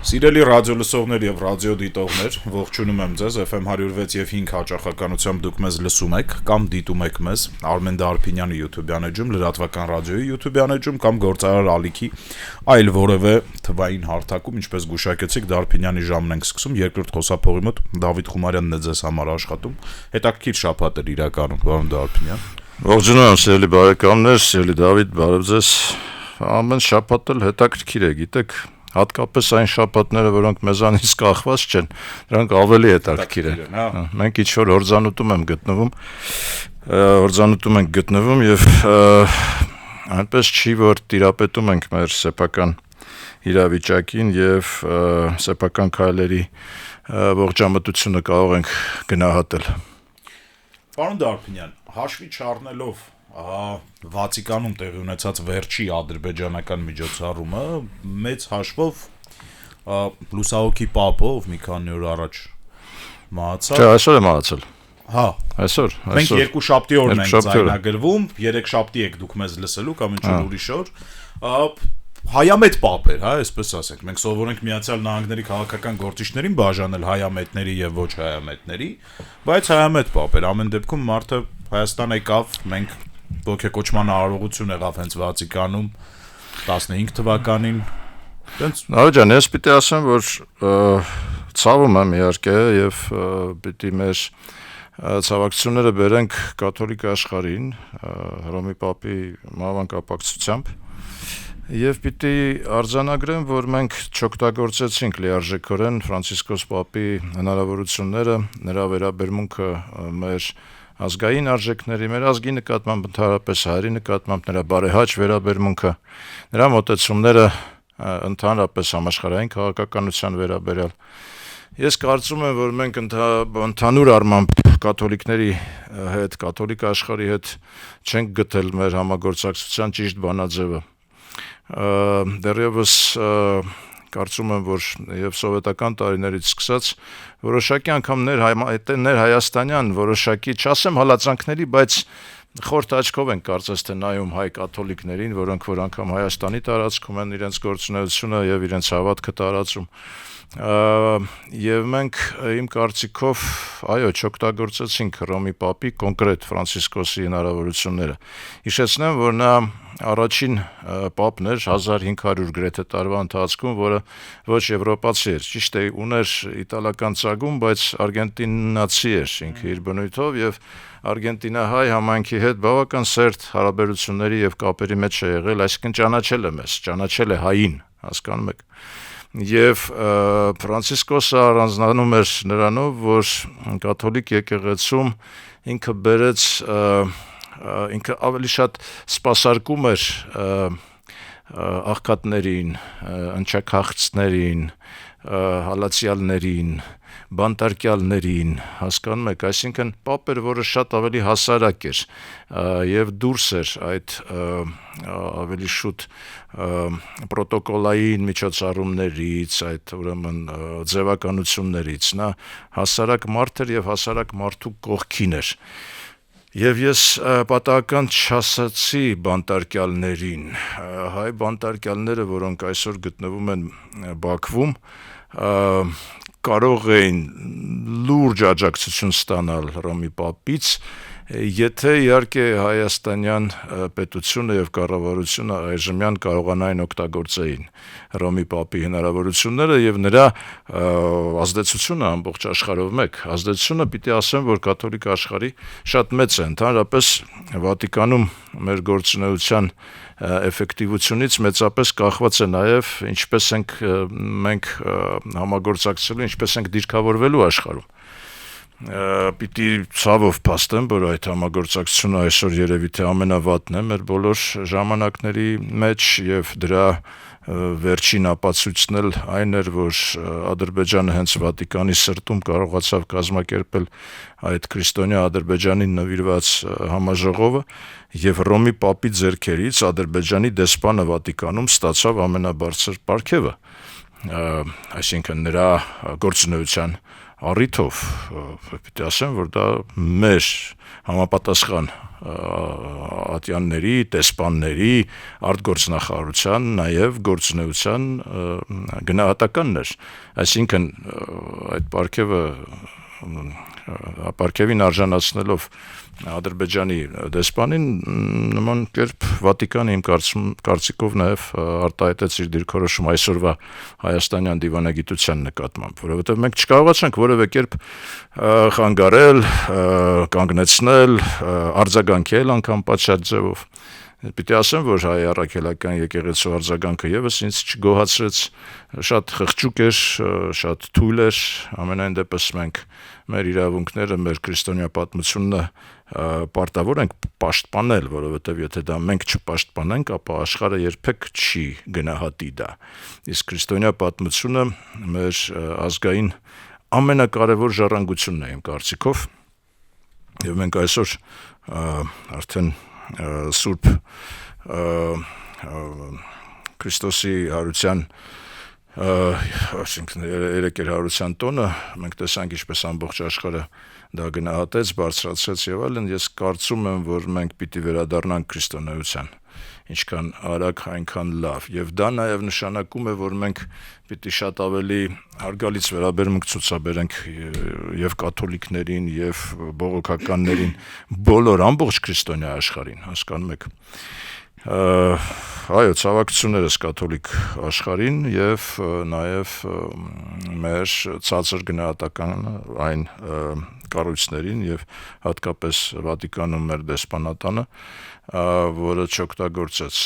Սիրելի ռադիոլսողներ եւ ռադիոդիտողներ, ողջունում եմ ձեզ FM 106 եւ 5 հաճախականությամբ դուք մեզ լսում եք կամ դիտում եք մեզ Արմեն Դարփինյանի YouTube-յան էջում, լրատվական ռադիոյի YouTube-յան էջում կամ գործարար ալիքի այլ որևէ թվային հարթակում, ինչպես գուշակեցիք, Դարփինյանի ժամն ենք սկսում, երկրորդ խոսափողի մոտ Դավիթ Խումարյանն է ձեզ համար աշխատում։ Հետաքրքիր շաբաթ էր իրականում, պարոն Դարփինյան։ Ողջունում եմ, սիրելի բարեկամներ, սիրելի Դավիթ, բարև ձեզ։ Ամեն շաբաթ էլ հետաքրքիր է, գիտեք, հատկապես այն շաբաթները, որոնք մեզանից կախված չեն, դրանք ավելի հետաքրքիր են։ Մենք ինչ-որ հորձանուտում ենք գտնվում եւ այնպես չի, որ տիրապետում ենք մեր սեփական իրավիճակին եւ սեփական քայլերի ողջամտությունը կարող ենք գնահատել։ Պարոն Դարփինյան, հաշվի չառնելով Վատիկանում տեղի ունեցած վերջի ադրբեջանական միջոցառումը, մեծ հաշվով լուսահոգի Պապը, ով մի քանի օր առաջ մահացավ։ Չէ, այսօր է մահացել։ Հա, այսօր։ Մենք երկուշաբթի օրն ենք ձայնագրվում, երեքշաբթի եք դուք մեզ լսելու կամ ինչ-որ ուրիշ օր։ Հայամետ Պապ էր, հա, այսպես ասենք։ Մենք սովորենք Միացյալ Նահանգների քաղաքական գործիչներին բաժանել հայամետների եւ ոչ հայամետների, բայց հայամետ Պապ էր։ Ամեն դեպքում մարդը Հայաստան եկավ, մենք ոգեկոչման արարողություն եղավ հենց Վատիկանում 15 թվականին։ Նարեջան, ես պիտի ասեմ, որ ցավում եմ իհարկե եւ պիտի մեր ցավակցությունները բերենք կաթոլիկ աշխարհին, Հռոմի Պապի մահվան կապակցությամբ եւ պիտի արձանագրեմ, որ մենք չօգտագործեցինք լիարժեքորեն Ֆրանցիսկոս Պապի հնարավորությունները, նրա վերաբերմունքը մեր ազգային արժեքների, մեր ազգի նկատմամբ, ընդհանրապես հայերի նկատմամբ, նրա բարեհաճ վերաբերմունքը, նրա մոտեցումները ընդհանրապես համաշխարհային քաղաքականության վերաբերյալ։ Ես կարծում եմ, որ մենք ընդհանուր առմամբ կաթոլիկների հետ, կաթոլիկ աշխարհի հետ չենք գտել մեր համագործակցության ճիշտ բանաձևը։ Դեռևս կարծում եմ, որ եւ սովետական տարիներից սկսած որոշակի անգամ ներհայաստանյան որոշակի, չասեմ հալածանքների, բայց խորտ աչքով են կարծես թե նայում հայ կաթոլիկներին, որոնք որ անգամ Հայաստանի տարածքում են իրենց գործունեությունը եւ իրենց հավատքը տարածում։ Եվ մենք իմ կարծիքով, այո, չօգտագործեցինք Հռոմի Պապի կոնկրետ Ֆրանցիսկոսի հնարավորությունները։ Հիշեցնեմ, որ նա առաջին Պապն էր 1500 գրեթե տարվա ընթացքում, որը ոչ եվրոպացի էր, ճիշտ է, ուներ իտալական ծագում, բայց արգենտինացի էր ինքը իր բնույթով եւ արգենտինահայ համայնքի հետ բավական սերտ հարաբերությունների եւ կապերի մեջ է եղել, այսինքն ճանաչել է մեզ, ճանաչել է հային, հասկանում եք։ Եվ Ֆրանցիսկոսը առանձնանում էր նրանով, որ կաթոլիկ եկեղեցում ինքը բերեց, ինքը ավելի շատ սպասարկում էր աղքատներին, ընչաքաղցներին, հալածյալներին, բանտարկյալներին, հասկանում եք, այսինքն Պապ էր, որը շատ ավելի հասարակ էր եւ դուրս էր այդ ավելի շուտ պրոտոկոլային միջոցառումներից, այդ ուրեմն ձևականություններից, նա հասարակ մարդ էր եւ հասարակ մարդու կողքին էր։ Եվ ես պատահական չասացի բանտարկյալներին, հայ բանտարկյալները, որոնք այսօր գտնվում են Բաքվում, կարող էին լուրջ աջակցություն ստանալ Հռոմի Պապից, եթե իհարկե հայաստանյան պետությունը եւ կառավարությունը այժմյան կարողանային օգտագործեին Հռոմի Պապի հնարավորությունները եւ նրա ազդեցությունը ամբողջ աշխարհով մեկ։ Ազդեցությունը պիտի ասեմ, որ կաթոլիկ աշխարհի շատ մեծ է, ընդհանրապես Վատիկանում մեր գործունեության էֆեկտիվությունից մեծապես կախված է նաեւ ինչպես ենք մենք համագործակցելու, ինչպես ենք դիրքավորվելու աշխարհում։ Պիտի ցավով փաստեմ, որ այդ համագործակցությունը այսօր երևի թե ամենավատն է մեր բոլոր ժամանակների մեջ եւ դրա վերջին ապացույցն էլ այն էր, որ Ադրբեջանը հենց Վատիկանի սրտում կարողացավ կազմակերպել այդ քրիստոնյա Ադրբեջանին նվիրված համաժողովը եւ Հռոմի Պապի ձեռքերից Ադրբեջանի դեսպանը Վատիկանում ստացավ ամենաբարձր պարգևը, այսինքն նրա գործունեության առիթով, պիտի ասեմ, որ դա մեր համապատասխան ատյանների, տեսպանների, արտգործնախարարության, նաև գործունեության գնահատականն էր, այսինքն այդ պարգևին արժանացնելով Ադրբեջանի դեսպանին նման կերպ Վատիկանը իմ կարծիքով նաև արտահայտեց իր դիրքորոշումը այսօրվա հայաստանյան դիվանագիտության նկատմամբ, որովհետև մենք չկարողացանք որևէ կերպ խանգարել, կանգնեցնել, արձագանքել անգամ պատշաճ ձևով։ Պիտի ասեմ, որ հայ առաքելական եկեղեցու արձագանքը եւս ինձ չգոհացրեց, շատ խղճուկ էր, շատ թույլ էր, ամենայն դեպս մենք մեր իրավունքները, մեր քրիստոնյա պատմությունը պարտավոր ենք պաշտպանել, որովհետև եթե դա մենք չպաշտպանենք, ապա աշխարհը երբեք չի գնահատի դա։ Իսկ քրիստոնյա պատմությունը մեր ազգային ամենակարևոր ժառանգությունն է իմ կարծիքով, եւ մենք այսօր արդեն Սուրբ Քրիստոսի հարության երեկեր հարության տոնը մենք տեսանք ինչպես ամբողջ աշխարհը դա գնահատեց, բարձրացրեց եւ այլն, ես կարծում եմ, որ մենք պիտի վերադառնանք քրիստոնեության, ինչքան արագ, այնքան լավ, եւ դա նաեւ նշանակում է, որ մենք պիտի շատ ավելի հարգալից վերաբերմունք ցուցաբերենք եւ կաթոլիկներին եւ բողոքականներին, բոլոր ամբողջ քրիստոնյա աշխարհին, հասկանում եք։ Այո, ցավակցություններս կաթոլիկ աշխարհին եւ նաեւ մեր ցածր գնահատական այն կառույցներին եւ հատկապես Վատիկանում մեր դեսպանատանը, որը չօգտագործեց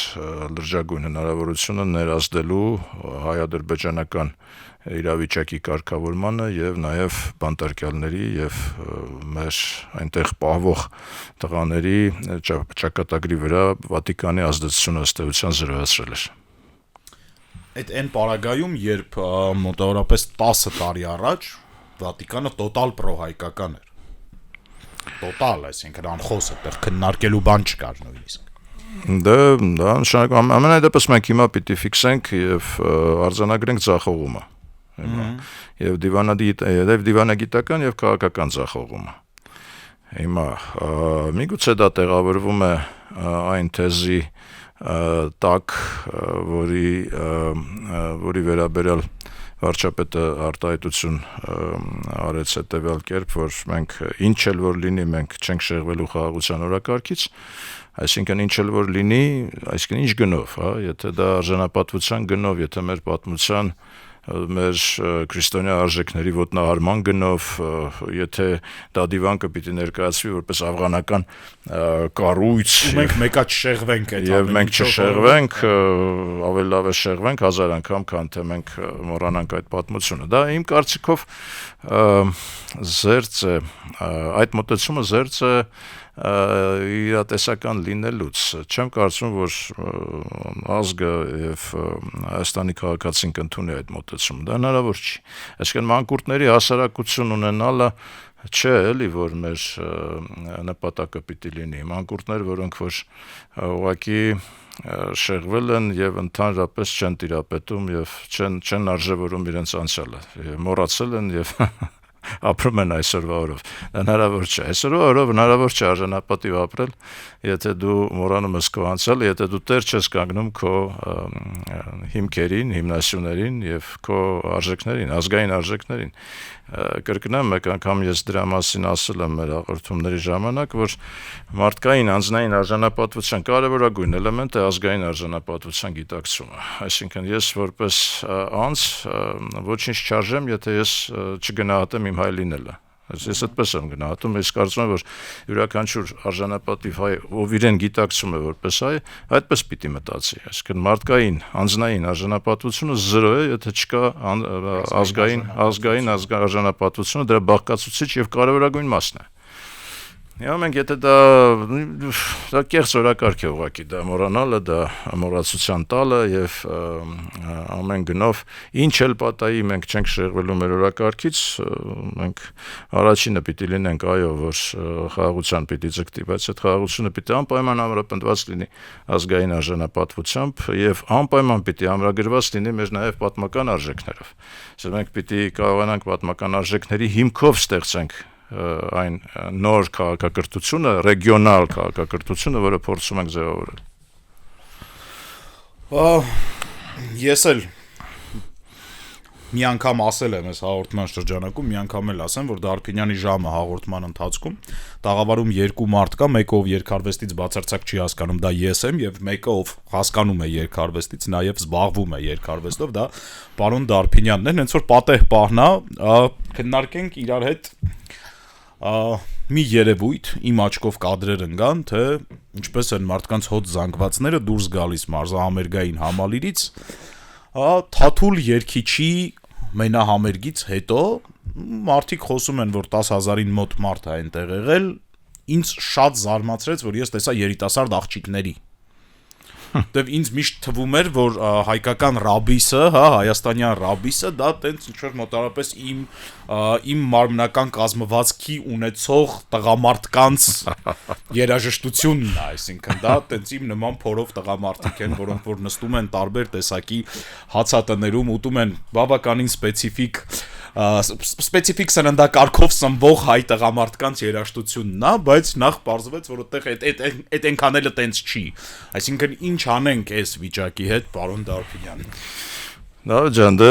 լրջագույն հնարավորությունը ներազդելու հայ-ադրբեջանական իրավիճակի կարգավորմանը եւ նաեւ բանտարկյալների եւ մեր այնտեղ պահվող տղաների ճակատագրի վրա Վատիկանի ազդեցությունը ըստ էության զրոյացրել էր։ Այդ այն պարագայում, երբ մոտավորապես 10 տարի առաջ Վատիկանը տոտալ պրոհայկական էր։ Տոտալ, այսինքն անխոս այդտեղ քննարկելու բան չկար նույնիսկ։ Դա նշանակում ամենայդեպս մենք հիմա պիտի ֆիքսենք եւ արձանագրենք ձախողումը։ Եվ դիվանագիտական եւ քաղաքական ձախողումը։ Հիմա միգուցե դա տեղավորվում է այն թեզի տակ, որի վերաբերյալ վարչապետը արտահայտություն արեց հետևյալ կերպ, որ մենք ինչ էլ որ լինի, մենք չենք շեղվելու խաղաղության օրակարգից, այսինքն ինչ էլ որ լինի, այսինքն ինչ գնով, եթե դա արժանապատվության գնով, եթե մեր պատմության մեր քրիստոնյա արժեքների ոտնահարման գնով, եթե դա դիվանքը պիտի ներկայացվի որպես աֆղանական կառույց, մենք մեկա չշեղվենք այդ եւ մենք չշեղվենք, ավելի լավ է շեղվենք 1000 անգամ, քան թե մենք մոռանանք այդ պատմությունը։ Դա իմ կարծիքով զերծ է, այդ մոտեցումը զերծ է իրատեսական լինելուց, չեմ կարծում, որ ազգը եւ Հայաստանի քաղաքացին կընդունի այդ մոտեցումը, դա հնարավոր չի, այսինքն մանկուրտների հասարակություն ունենալը չէ էլի, որ մեր նպատակը պիտի լինի, մանկուրտներ, որոնք որ ուղղակի շեղվել են եւ ընդհանրապես չեն տիրապետում եւ չեն արժևորում իրենց անցյալը, մոռացել են եւ ապրում են այսօրվա օրով, դա հնարավոր չէ, այսօրվա օրով հնարավոր չէ արժանապատիվ ապրել, եթե դու մոռանում ես քո անցյալը, եթե դու տեր չես կանգնում քո հիմքերին, հիմնասյուներին եւ քո արժեքներին, ազգային արժեքներին։ Կրկնեմ, մեկ անգամ ես դրա մասին ասել եմ մեր հաղորդումների ժամանակ, որ մարդկային անձնային արժանապատվության կարևորագույն էլեմենտ է ազգային արժանապատվության գիտակցումը, այսինքն ես որպես անձ ոչինչ չարժեմ, եթե ես չգնահատեմ իմ հայ լինելը, ես այդպես եմ գնահատում, ես կարծում եմ, որ յուրաքանչյուր արժանապատիվ հայ, ով իրեն գիտակցում է որպես հայ, այդպես պիտի մտածի, այսինքն մարդկային անձնային արժանապատվությունը զրո է, եթե չկա ազգային արժանապատվությունը, դրա բաղկացուցիչ եւ կարևորագույն մասն է։ Եվ մենք եթե դա կեղծ օրակարգ է ուղղակի, դա մոռանալը, դա մոռացության տալը եւ ամեն գնով ինչ էլ պատահի մենք չենք շեղվելու մեր օրակարգից, մենք առաջինը պիտի լինենք, այո, որ խաղաղության պիտի ձգտի, բայց այդ խաղաղությունը պիտի անպայման ամրապնդված լինի ազգային արժանապատվությամբ եւ անպայման պիտի ամրագրված լինի մեր նաեւ պատմական արժեքներով։ Մենք պիտի կարողանանք պատմական արժեքների հիմքով ստեղծենք այն նոր քաղաքակրթությունը, ռեգիոնալ քաղաքակրթությունը, որը փորձում ենք ձևավորել։ Ես էլ մի անգամ ասել եմ այս հաղորդման շրջանակում, մի անգամ էլ ասեմ, որ Դարփինյանի ժամը հաղորդման ընթացքում տաղավարում երկու մարդ կա, մեկը ով երկարվեստից բացարձակ չի հասկանում, դա ես եմ, եւ մեկը ով հասկանում է երկարվեստից, նաեւ զբաղվում է երկարվեստով, դա պարոն Դարփինյանն է, հենց որ պատեհ պահնա, քննարկենք իրար հետ մի երևույթ, իմ աչքով կադրեր ընկան, թե ինչպես են մարդկանց հոտ զանգվածները դուրս գալիս մարզահամերգային համալիրից, թաթուլ երգիչի մենահամերգից հետո մարդիկ խոսում են, որ 10,000-ին մոտ մարդ է այնտեղ եղել, ինձ շատ զարմացրեց, որ ես տեսա երիտասարդ աղջիկների։ Դեվ ինձ միշտ թվում էր, որ հայկական ռաբիսը, հայաստանյան ռաբիսը, դա տենց ինչ-որ մոտարապես իմ մարմնական կազմվածքի ունեցող տղամարդկանց երաժշտությունն է, այսինքն դա տենց իմ նման փորով տղամարդիկ են, որոնք որ նստում են տարբեր տեսակի հացատներում, ուտում են բավականին սպեցիֆիկ սննդակարգով սնվող հայ տղամարդկանց երաժշտությունն է, բայց նախ պարզվեց, որ այդտեղ այդ այնքանելը տենց չի, այսինքն ինչ անենք այս վիճակի հետ, պարոն Դարփինյան։ Լավ ջան, դե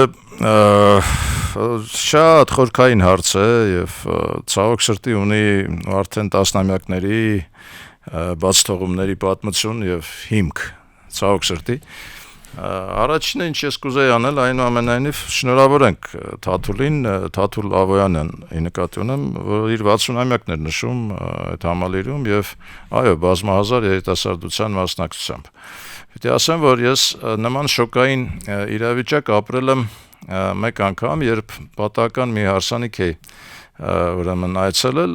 շատ խորքային հարց է եւ ցավոք սրտի ունի արդեն տասնամյակների բաց թողումների պատմություն եւ հիմք, ցավոք սրտի։ Առաջինը ինչ ես կուզեի անել, այնուամենայնիվ շնորհավորենք Թաթուլին, Թաթուլ Ավոյանն նկատի ունեմ, որ իր 60-ամյակն էր նշում այդ համալիրում եւ այո, բազմահազար երիտասարդության մասնակցությամբ։ Պետք է ասեմ, որ ես նման շոկային իրավիճակ ապրել եմ մեկ անգամ, երբ պատահական մի հարսանիք էի ուրեմն այցելել,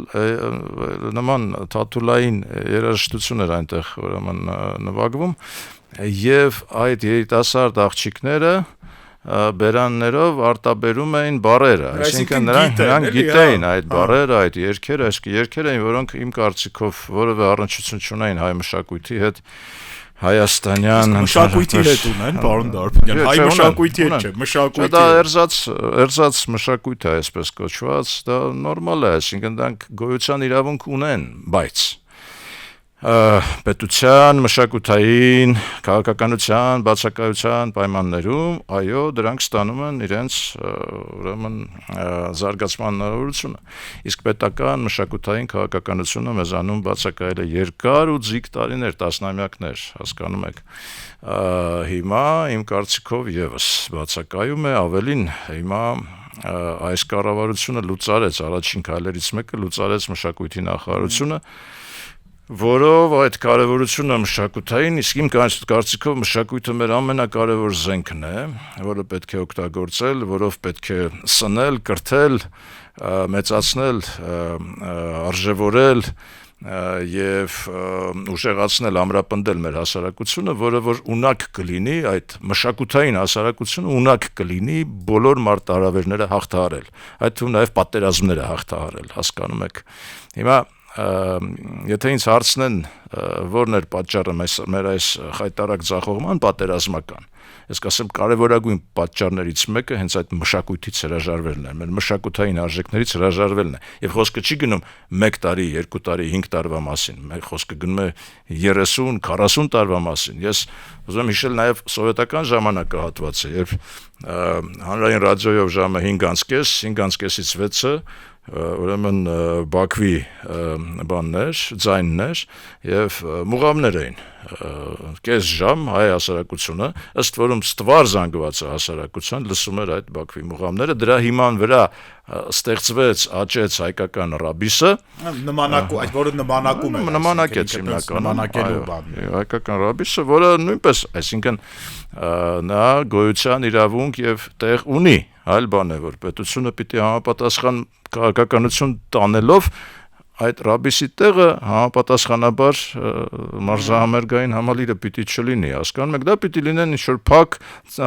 նման թաթուլային երաժշտություն էր այնտեղ ուրեմն նվագվում, եւ այդ երիտասարդ աղջիկները բերաններով արտաբերում էին բառերը, այսինքն նրանք գիտեին այդ բառերը, այդ երգերը, այս երգեր էին, որոնք իմ կարծիքով որևէ առնչություն չունեին հայ մշակույթի հետ, հայաստանյան մշակույթի հետ ունեն, պարոն Դարփինյան, հայ մշակույթի հետ չէ, մշակույթի։ Դա էրզաց մշակույթ է, այսպես կոչված, դա նորմալ է, այսինքն դրանք գոյության իրավունք ունեն, բայց պետության, մշակութային, քաղաքականության, բացակայության պայմաններում, այո, դրանք ստանում են իրենց ուրեմն զարգացման հնարավորությունը։ Իսկ պետական, մշակութային քաղաքականությունը մեզանում բացակայել է երկար ու ձիգ տարիներ, տասնամյակներ, հասկանում եք։ Հիմա իմ կարծիքով եւս բացակայում է, ավելին հիմա այս կառավարությունը լուծարեց, առաջին քայլերից մեկը լուծարեց մշակույթի նախարարությունը, որով այդ կարևորությունը մշակութային, իսկ իմ կարծիքով մշակույթը մեր ամենակարևոր զենքն է, որը պետք է օգտագործել, որով պետք է սնել, կրթել, մեծացնել, արժևորել եւ ուժեղացնել, ամրապնդել մեր հասարակությունը, որը որ ունակ կլինի, այդ մշակութային հասարակությունը ունակ կլինի բոլոր մարտահրավերները հաղթահարել, այդ թվում նաեւ պատերազմները հաղթահարել, հասկանում եք։ Հիմա եթե ինձ հարցնեն որն էր պատճառը մեր այս խայտարակ ձախողման, պատերազմական, ես կասեմ կարևորագույն պատճառներից մեկը հենց այդ մշակույթից հրաժարվելն է, մեր մշակութային արժեքներից հրաժարվելն է, եւ խոսքը չի գնում 1 տարի, 2 տարի, 5 տարվա մասին, մեր խոսքը գնում է 30-40 տարվա մասին։ Ես ուզում եմ հիշել նաեւ սովետական ժամանակահատվածը, երբ հանրային ռադիոյով ժամը 5:30, 5:30-ից 6-ը ուրեմն Բաքվի բաններ, ձայններ եւ մուղամներ էին, կես ժամ հայ հասարակությունը, ըստ որում ստվար զանգվածը հասարակության լսում էր այդ Բաքվի մուղամները, դրա հիման վրա ստեղծվեց, աճեց հայկական ռաբիսը, նմանակու, այդ որը նմանակում է, նմանակեց հիմնականում, նմանակելու բան, հայկական ռաբիսը, որը նույնպես, այսինքն նա գոյության իրավունք եւ տեղ ունի, այլ բան է, որ պետությունը պիտի համապատասխան քաղաքականություն տանելով այդ ռաբիսի տեղը համապատասխանաբար մարզահամերգային համալիրը պիտի չլինի, հասկանում եք, դա պիտի լինեն ինչ-որ փակ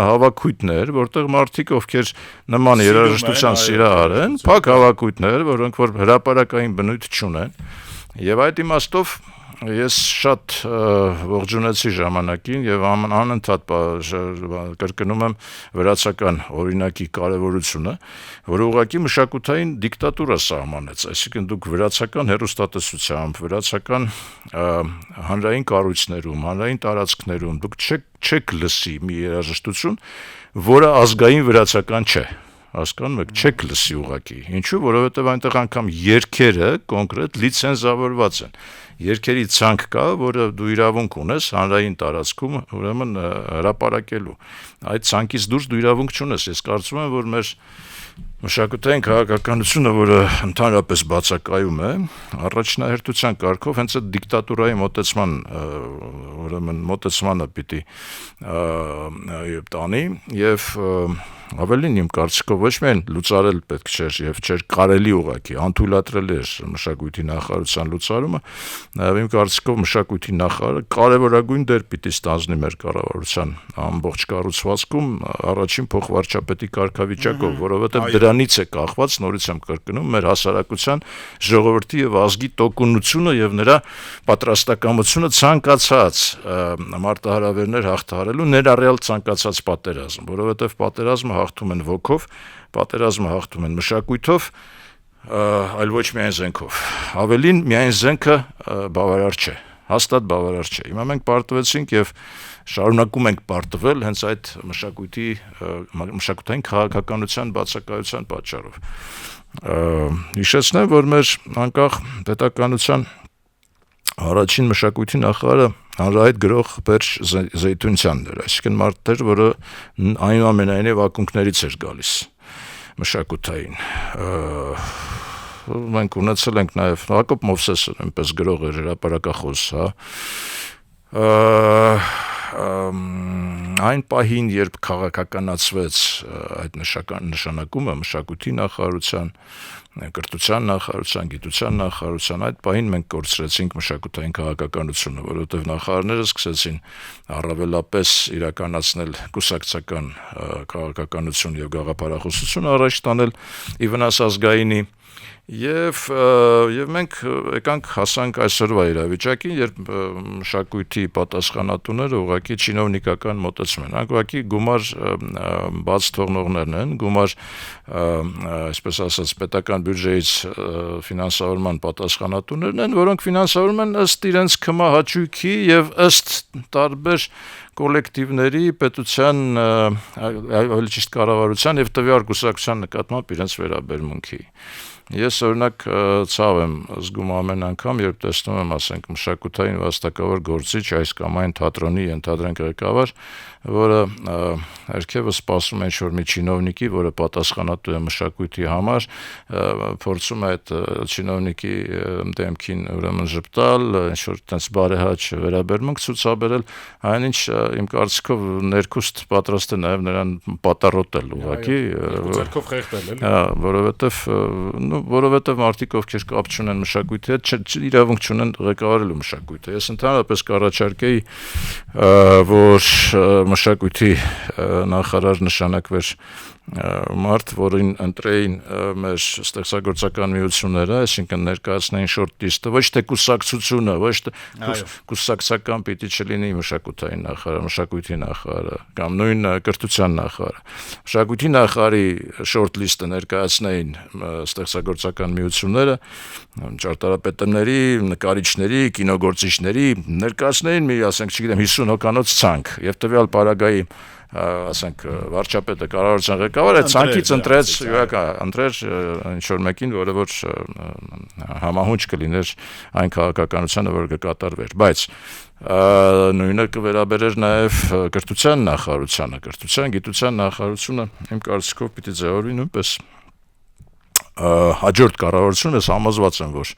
հավաքույթներ, որտեղ մարդիկ, ովքեր նման երաժշտության սիրահար են, փակ հավաքույթներ, որոնք որ հրապարակային բնույթ չունեն, եւ այդ իմաստով ես շատ ողջունեցի ժամանակին եւ անընդհատ կրկնում եմ վրացական օրինակի կարեւորությունը, որը ուղղակի մշակութային դիկտատուրա սահմանեց, այսինքն դուք վրացական հեռուստատեսությամբ, վրացական հանրային կառույցներում, հանրային տարածքներում դուք չեք լսի մի երաժշտություն, որը ազգային վրացական չէ, հասկանում եք, չեք լսի ուղղակի, ինչու, որովհետեւ այնտեղ անգամ երգերը կոնկրետ լիցենզավորված են, երգերի ցանկ կա, որը դու իրավունք ունես հանրային տարածքում, ուրեմն հրապարակելու, այդ ցանկից դուրս դու իրավունք չունես, ես կարծում եմ, որ մեր մշակութային քաղաքականությունը, որը ընդհանրապես բացակայում է, առաջնահերթության կարգով հենց այդ դիկտատուրայի մոտեցմանը պիտի տանի եւ ավելին իմ կարծիքով ոչ միայն լուծարել պետք չէր եւ չէր կարելի ուղղակի անթույլատրել էր մշակույթի նախարարության լուծարումը, նաեւ իմ կարծիքով մշակույթի նախարարը կարեւորագույն դեր պիտի ստանձնի մեր կառավարության ամբողջ կառուցվածքում առաջին փոխվարչապետի կարգավիճակով, որովհետեւ դրանից է կախված, նորից եմ կրկնում, մեր հասարակության ժողովրդի եւ ազգի տոկունությունը եւ նրա պատրաստակամությունը ցանկացած մարտահրավերներ հաղթահարելու, ներառյալ ցանկացած պատերազմ, որովհետեւ պատերազմը հաղթում են ոգով, պատերազմը հաղթում են մշակույթով, այլ ոչ միայն զենքով։ Ավելին, միայն զենքը բավարար չէ, հաստատ բավարար չէ։ Հիմա մենք պարտվեցինք եւ շարունակում ենք պարտվել հենց այդ մշակութային քաղաքականության բացակայության պատճառով։ Հիշեցնեմ, որ մեր անկախ պետականության առաջին մշակույթի նախարարը հանրահայտ գրող Պերճ Զեյթունցյանն էր, այսինքն մարդ էր, որը այնուամենայնիվ ակունքներից էր գալիս մշակութային։ Մենք ունեցել ենք նաև Հակոբ Մովսեսը, նույնպես գրող էր, հրապարակախոս, այն պահին, երբ քաղաքականացվեց այդ նշանակումը մշակույթի նախարարության, կրթության նախարարության, գիտության նախարարության, այդ պահին մենք կորցրեցինք մշակութային քաղաքականությունը, որովհետև նախարարները սկսեցին առավելապես իրականացնել կուսակցական քաղաքականություն եւ գաղափարախոսություն առաջ տանել ի վնաս ազգայինի Եվ մենք հասանք այսօրվա իրավիճակին, երբ մշակույթի պատասխանատուները ուղղակի չինովնիկական մոտեցում են, ուղղակի գումար բաց թողնողներն են, գումար, այսպես ասած, պետական բյուջեից ֆինանսավորման պատասխանատուներն են, որոնք ֆինանսավորում են ըստ իրենց քմահաճույքի եւ ըստ տարբեր կոլեկտիվների, պետության, ավելի ճիշտ կառավարության եւ տվյալ կուսակցության նկատմամբ իրենց վերաբերմունքի։ Ես օրինակ ցավ եմ զգում ամեն անգամ, երբ տեսնում եմ, ասենք, մշակութային վաստակավոր գործիչ այս կամ այն թատրոնի ենթադրենք ղեկավար, որը հերքևը սպասում է ինչ-որ մի չինովնիկի, որը պատասխանատու է մշակույթի համար, փորձում է այդ չինովնիկի դեմքին ուրեմն ժպտալ, ինչ-որ տենց բարեհաճ վերաբերմունք ցուցաբերել, այնինչ իմ կարծիքով ներքուստ պատրաստ է նաև նրան պատառոտել ուղղակի, ձեռքով խեղդել, էլի, որովհետև մարդիկ, ովքեր կապ չունեն մշակույթի հետ, իրավունք չունեն ղեկավարելու մշակույթը։ Ես ընդհանրապես կառաջարկեի, որ մշակույթի նախարար նշանակվեր մարդ, որին ընտրեին մեր ստեղծագործական միությունները, այսինքն ներկայացնեին շորտ-լիստը, ոչ թե կուսակցությունը, ոչ թե կուսակցական պիտի չլինի մշակութային նախարարը, մշակույթի նախարարը կամ նույն կրթության նախարարը։ Մշակույթի նախարարի շորտ-լիստը ներկայացնեին ստեղծագործական միությունները, ճարտարապետների, նկարիչների, կինոգործիչների, ներկայացնեին մի, ասենք, չգիտեմ, 50 հոգանոց ցանկ, եւ տվյալ պարագայի ասենք վարչապետը կառավարության ղեկավարը ցանկից ընտրեց ինչ-որ մեկին, որը որ համահունչ կլիներ այն քաղաքականությանը, որ կկատարվեր, բայց նույնը կվերաբերեր նաև կրթության նախարարությանը, կրթության, գիտության նախարարությունը իմ կարծիքով պիտի ձևավորվի նույնպես հաջորդ կառավարությունը, ես համոզված եմ, որ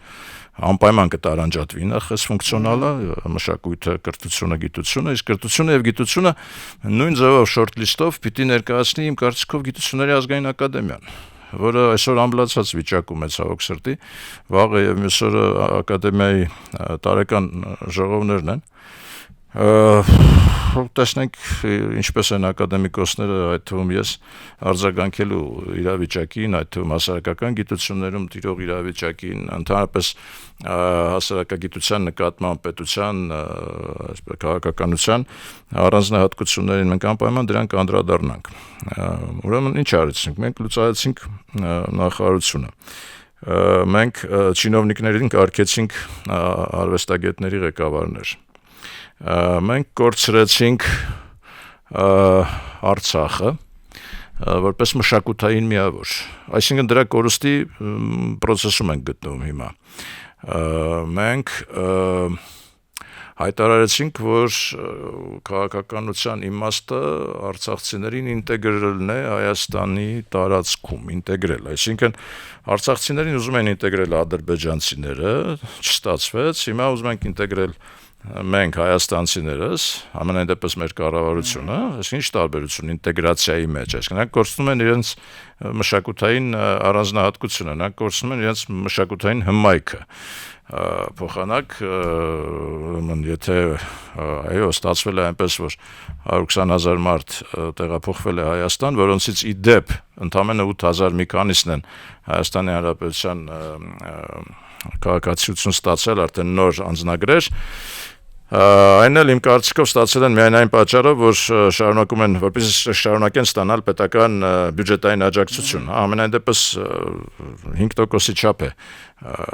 անպայման կտարանջատվի նախ այս ֆունկցիոնալը, մշակույթը, կրթությունը, գիտությունը, իսկ կրթությունը եւ գիտությունը նույն ձևով շորտ-լիստով պիտի ներկայացնի իմ կարծիքով Գիտությունների ազգային ակադեմիան, որը այսօր ամբլացած վիճակում է ցավոք սրտի, վաղը եւ մյուս օրը ակադեմիայի տարեկան ժողովներն են, Տեսնենք ինչպես են ակադեմիկոսները, այդ թվում ես արձագանքելու իրավիճակին, այդ թվում հասարակական գիտություններում տիրող իրավիճակին, ընդհանրապես հասարակագիտության նկատմամբ պետության քաղաքականության առանձնահատկություններին մենք անպայման դրանք անդրադառնանք։ Ուրեմն ինչ արեցինք, մենք լուծարեցինք նախարարությունը, մենք չինովնիկներին կարգեցինք արվեստագետների ղեկավարներ, մենք կորցրեցինք Արցախը որպես մշակութային միավոր, այսինքն դրա կորստի պրոցեսում ենք գտնվում հիմա, մենք հայտարարեցինք, որ քաղաքականության իմաստը արցախցիներին ինտեգրելն է Հայաստանի տարածքում, ինտեգրել, այսինքն արցախցիներին ուզում են ինտեգրել ադրբեջանցիները, չստացվեց, հիմա ուզում ենք ինտեգրել մենք հայաստանցիներս, ամենայն դեպս մեր կառավարությունը, այսինքն ինչ տարբերություն ինտեգրացիայի մեջ, այսինքն նրանք կորցնում են իրենց մշակութային առանձնահատկությունը, նրանք կորցնում են իրենց մշակութային հմայքը, փոխանակ, եթե այո, ստացվել է այնպես, որ 120,000 մարդ տեղափոխվել է Հայաստան, որոնցից ի դեպ ընդամենը 8,000 մի քանիսն են Հայաստանի Հանրապետության քաղաքացիություն ստացել արդեն նոր անձնագրեր, այն էլ իմ կարծիքով ստացել են միայն այն պատճառով, որ շարունակում են, որպեսզի շարունակեն ստանալ պետական բյուջետային աջակցություն, ամենայն դեպս 5%-ի չափ է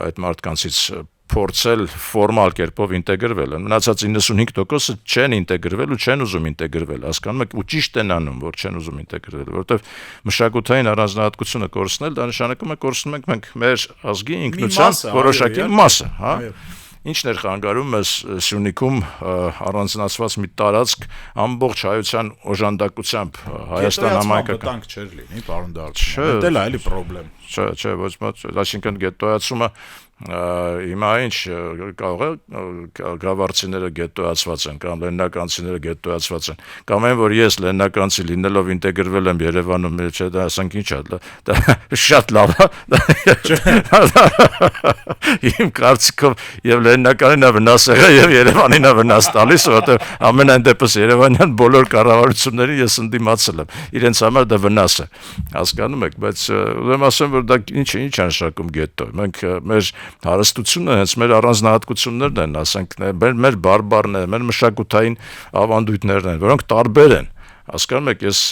այդ մարդկանցից փորձել ֆորմալ կերպով ինտեգրվել են, մնացած 95%-ը չեն ինտեգրվել ու չեն ուզում ինտեգրվել, հասկանում եք, ու ճիշտ են անում, որ չեն ուզում ինտեգրվել, որովհետև մշակութային առանձնահատկությունը կորցնել, դա նշանակում է կորցնում ենք մենք մեր ազգի ինքնության որոշակի մասը, հա։ Ինչն էր խանգարում մեզ Սյունիքում առանձնացված մի տարածք ամբողջ հայության օժանդակությամբ Հայաստան համայնքական վտանգ չէր լինի, պարոն Դարչյան, դա էլ է պրոբլեմ։ Չէ, ոչ ոք, այսինքն գետոյացումը հիմա ինչ կարող է գավառցիները գետոյացված են կամ լեննականցիները գետոյացված են կամ այն որ ես լեննականցի լինելով ինտեգրվել եմ Երևանում չէ դա ասենք ինչ է դա շատ լավ է իմ կարծիքով եւ լեննականին է վնաս եղել եւ Երևանին է վնաս տալիս որովհետեւ ամենայն դեպս երևանյան բոլոր կառավարությունների ես ընդդիմացել եմ իրենց համար դա վնաս է հասկանում եք բայց ուրեմն ասեմ որ դա ինչ է նշանակում գետո մենք մեր հարստությունը հենց մեր առանձնահատկություններն են, ասենք, մեր բարբառն է, մեր մշակութային ավանդույթներն են, որոնք տարբեր են։ Հասկանում եք, ես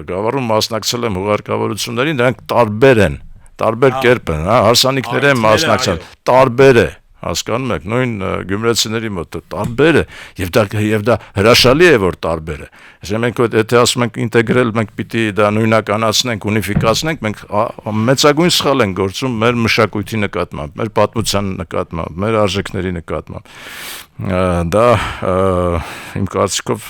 գավառում մասնակցել եմ հուղարկավորություններին, դրանք տարբեր են, տարբեր կերպ են, հարսանիքներ են մասնակցել, տարբեր է։ Հասկանում եք, նույն գյումրեցիների մոտ տարբեր է եւ դա հրաշալի է որ տարբեր է։ Այսինքն մենք եթե ասում ենք ինտեգրել, մենք պիտի դա նույնականացնենք, ունիֆիկացնենք, մենք մեծագույն սխալ ենք գործում մեր մշակույթի նկատմամբ, մեր պատմության նկատմամբ, մեր արժեքների նկատմամբ։ Դա իմ կարծիքով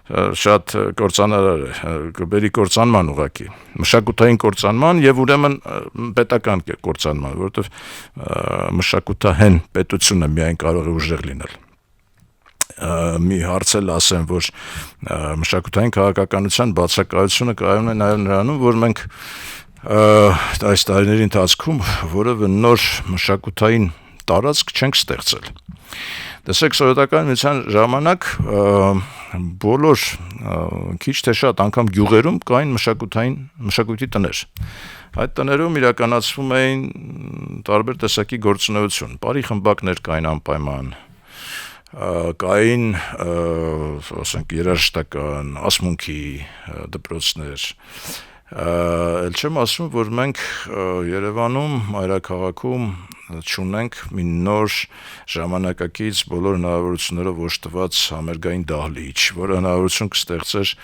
շատ կործանարար է, կբերի կործանման ուղղակի, մշակութային կործանման եւ ուրեմն պետական կործանման, որովհետեւ մշակութահեն պետությունը միայն կարող է ուժեղ լինել։ Մի հարց էլ ասեմ, որ մշակութային քաղաքականության բացակայությունը կայանում է նաեւ նրանում, որ մենք այս տարիների ընթացքում որևէ նոր մշակութային տարածք չենք ստեղծել։ Տեսեք, սովետական միության ժամանակ բոլոր քիչ թե շատ անգամ գյուղերում կային մշակույթի տներ։ Այդ տներում իրականացվում էին տարբեր տեսակի գործունեություն, բարի խմբակներ կային անպայման, կային, ասենք, երաժշտական, ասմունքի դպրոցներ, էլ չեմ ասում, որ մենք Երևանում, մայրաքաղաքում չունենք մի նոր ժամանակակից բոլոր հնարավորություններով օժտված համերգային դահլիճ, որը հնարավորություն կստեղծեր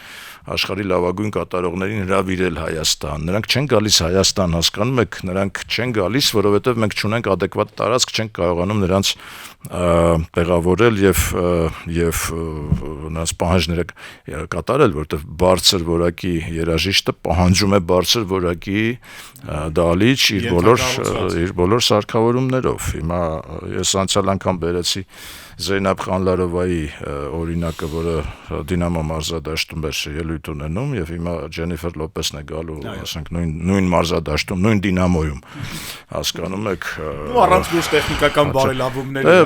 աշխարհի լավագույն կատարողներին հրավիրել Հայաստան։ Նրանք չեն գալիս Հայաստան, հասկանում եք, նրանք չեն գալիս, որովհետև մենք չունենք adekvat տարածք, չենք կարողանում նրանց տեղավորել եւ նրանց պահանջները կատարել, որովհետև բարձր որակի երաժիշտը պահանջում պահանջում է բարձր որակի դալիճ իր բոլոր սարքավորումներով։ Հիմա ես անցյալ անգամ բերեցի Զեյնաբ Խանլարովայի օրինակը, որը Դինամո մարզադաշտում էր ելույթ ունենում, եւ հիմա Ջենիֆեր Լոպեսն է գալու, ասենք նույն մարզադաշտում, նույն Դինամոյում, հասկանում եք, առանց ոչ տեխնիկական բարելավումների,